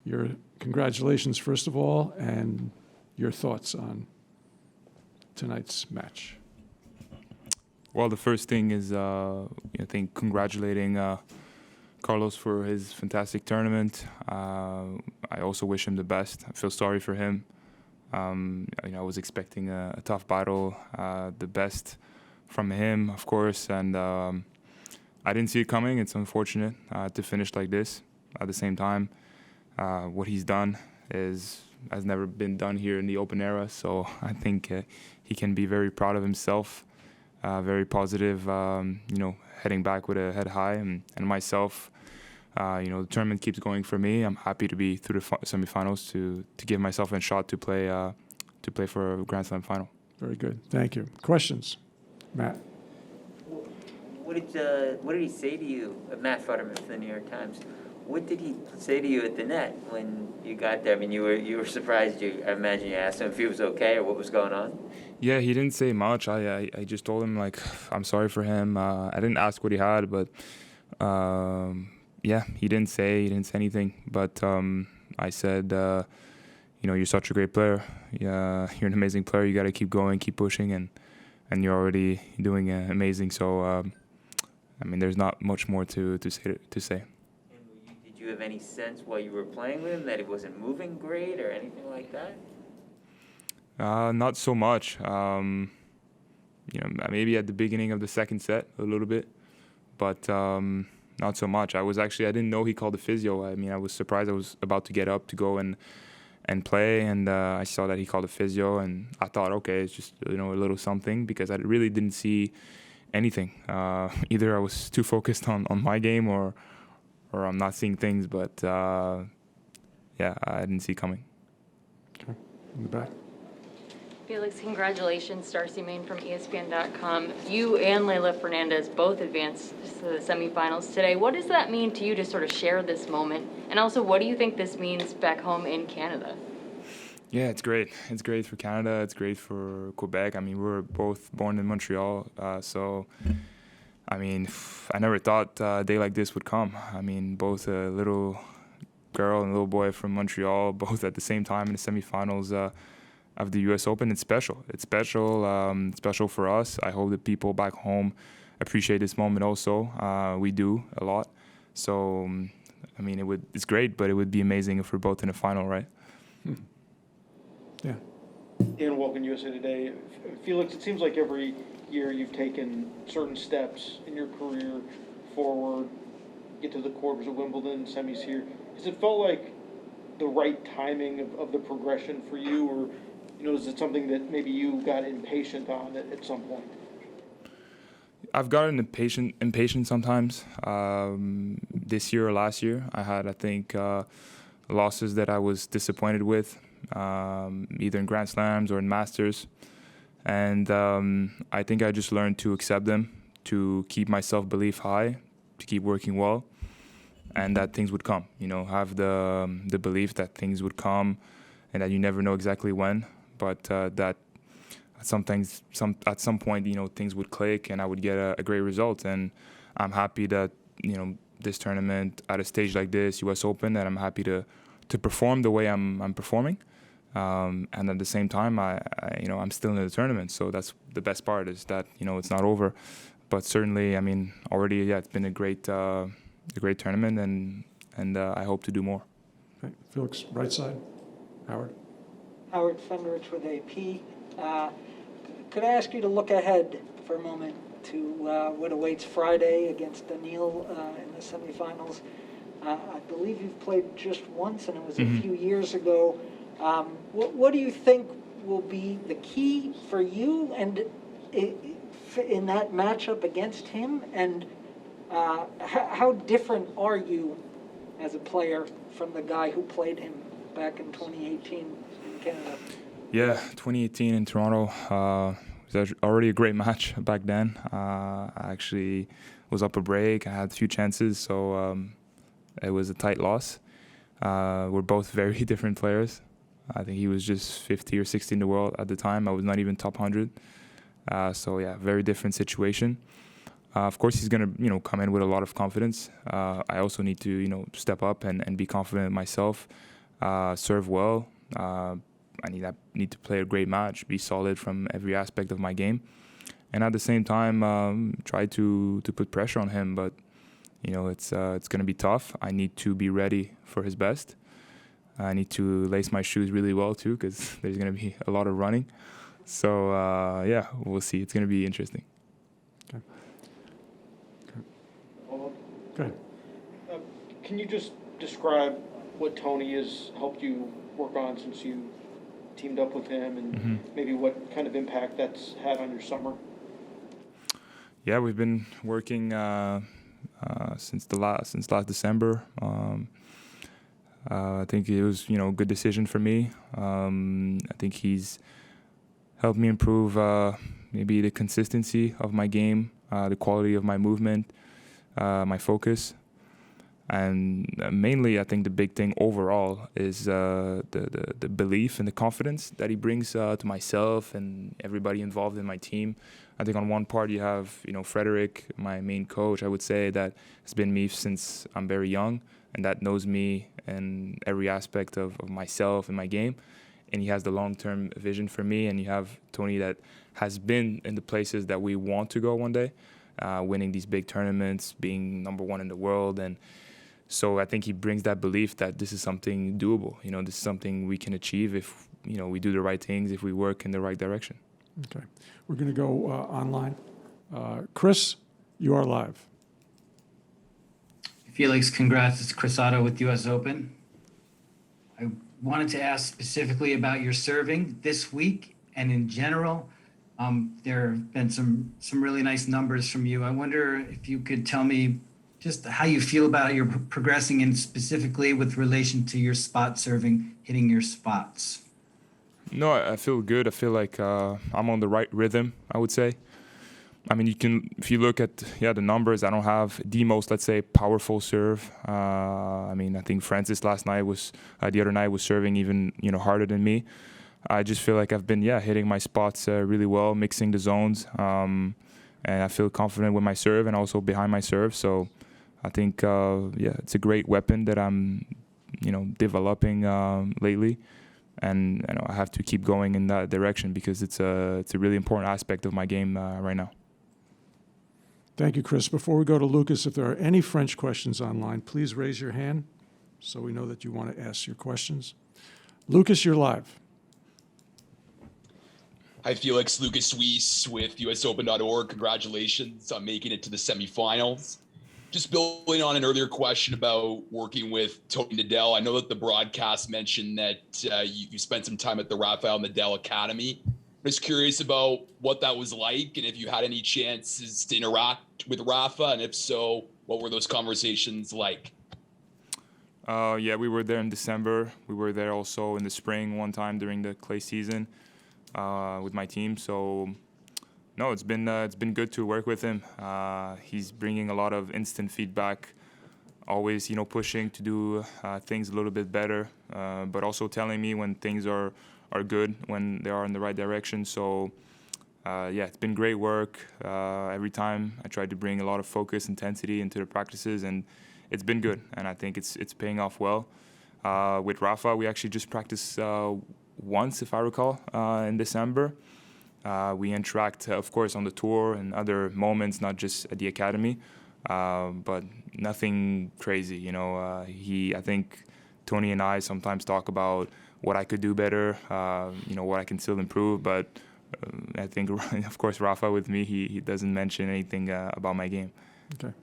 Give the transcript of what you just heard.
Your congratulations, first of all, and your thoughts on tonight's match. Well, the first thing is, I think, congratulating Carlos for his fantastic tournament. I also wish him the best. I feel sorry for him. I was expecting a tough battle, the best from him, of course, and I didn't see it coming. It's unfortunate to finish like this. At the same time, what he's done has never been done here in the Open era, so I think he can be very proud of himself, very positive, heading back with a head high, and myself, the tournament keeps going for me. I'm happy to be through the semifinals to give myself a shot to play for a Grand Slam final. Very good. Thank you. Questions? Matt? What did he say to you, Matt Futterman from the New York Times? What did he say to you at the net when you got there? I mean, you were surprised. I imagine you asked him if he was okay or what was going on. Yeah, he didn't say much. I just told him, like, I'm sorry for him. I didn't ask what he had, but he didn't say anything. But I said, you're such a great player. Yeah, you're an amazing player. You got to keep going, keep pushing, and you're already doing amazing. So, there's not much more to say. Did you have any sense while you were playing with him that he wasn't moving great or anything like that? Not so much. Maybe at the beginning of the second set a little bit, but not so much. I didn't know he called the physio. I was surprised. I was about to get up to go and play, and I saw that he called a physio, and I thought, okay, it's just a little something, because I really didn't see anything. Either I was too focused on my game, or I'm not seeing things, but I didn't see coming. Okay, in the back. Felix, congratulations, Darcy Main from ESPN.com. You and Leylah Fernandez both advanced to the semifinals today. What does that mean to you to sort of share this moment? And also, what do you think this means back home in Canada? Yeah, it's great. It's great for Canada. It's great for Quebec. We were both born in Montreal, so I never thought a day like this would come. Both a little girl and a little boy from Montreal, both at the same time in the semifinals of the U.S. Open. It's special. It's special for us. I hope that people back home appreciate this moment also. We do a lot. So, it's great, but it would be amazing if we're both in a final, right? Yeah. Dan Wilkin, USA Today. Felix, it seems like every year you've taken certain steps in your career forward, get to the quarters of Wimbledon, semis here. Has it felt like the right timing of the progression for you, or is it something that maybe you got impatient on at some point? I've gotten impatient sometimes. This year or last year, I had, I think, losses that I was disappointed with, either in Grand Slams or in Masters. And I think I just learned to accept them, to keep my self-belief high, to keep working well, and that things would come. Have the belief that things would come and that you never know exactly when, but that at some point, things would click and I would get a great result. And I'm happy that, this tournament at a stage like this, US Open, that I'm happy to perform the way I'm performing. And at the same time, I'm still in the tournament. So that's the best part, is that, it's not over. But certainly, already, it's been a great tournament, and I hope to do more. Okay. Felix, right side. Howard. Howard Fenderich with AP. Could I ask you to look ahead for a moment to what awaits Friday against Daniil in the semifinals? I believe you've played just once, and it was a few years ago. What do you think will be the key for you and in that matchup against him? And how different are you as a player from the guy who played him back in 2018 in Canada? Yeah, 2018 in Toronto was already a great match back then. I actually was up a break. I had a few chances, so it was a tight loss. We're both very different players. I think he was just 50 or 60 in the world at the time. I was not even top 100. So, very different situation. Of course, he's going to, come in with a lot of confidence. I also need to, step up and be confident in myself, serve well. I need to play a great match, be solid from every aspect of my game, and at the same time, try to put pressure on him. But it's going to be tough. I need to be ready for his best. I need to lace my shoes really well too, because there's going to be a lot of running. So we'll see. It's going to be interesting. Okay. Go ahead. Can you just describe what Tony has helped you work on since you teamed up with him, and maybe what kind of impact that's had on your summer? Yeah, we've been working since last December. I think it was a good decision for me. I think he's helped me improve maybe the consistency of my game, the quality of my movement, my focus. And mainly, I think the big thing overall is the belief and the confidence that he brings to myself and everybody involved in my team. I think on one part you have, Frederick, my main coach, I would say, that has been me since I'm very young and that knows me in every aspect of myself and my game. And he has the long-term vision for me. And you have Tony that has been in the places that we want to go one day, winning these big tournaments, being number one in the world. And so I think he brings that belief that this is something doable. This is something we can achieve if, we do the right things, if we work in the right direction. Okay. We're going to go online. Chris, you are live. Felix, congrats. It's Chris Otto with US Open. I wanted to ask specifically about your serving this week and in general. There have been some really nice numbers from you. I wonder if you could tell me just how you feel about your progressing, and specifically with relation to your spot serving, hitting your spots. No, I feel good. I feel like I'm on the right rhythm, I would say. I mean, if you look at the numbers, I don't have the most, let's say, powerful serve. I think Francis the other night was serving even, harder than me. I just feel like I've been, hitting my spots really well, mixing the zones. And I feel confident with my serve and also behind my serve. So I think, it's a great weapon that I'm, developing lately. And I have to keep going in that direction because it's a really important aspect of my game right now. Thank you, Chris. Before we go to Lucas, if there are any French questions online, please raise your hand so we know that you want to ask your questions. Lucas, you're live. Hi, Felix. Lucas Suisse with usopen.org. Congratulations on making it to the semifinals. Just building on an earlier question about working with Tony Nadal, I know that the broadcast mentioned that you spent some time at the Rafael Nadal Academy. I'm just curious about what that was like and if you had any chances to interact with Rafa, and if so, what were those conversations like? We were there in December. We were there also in the spring one time during the clay season with my team. So, no, it's been good to work with him. He's bringing a lot of instant feedback, always pushing to do things a little bit better, but also telling me when things are good, when they are in the right direction. So it's been great work. Every time I tried to bring a lot of focus, intensity into the practices, and it's been good. And I think it's paying off well. With Rafa, we actually just practiced once, if I recall, in December. We interact, of course, on the tour and other moments, not just at the academy, but nothing crazy. I think Tony and I sometimes talk about what I could do better, what I can still improve. But I think, of course, Rafa with me, he doesn't mention anything about my game. Okay.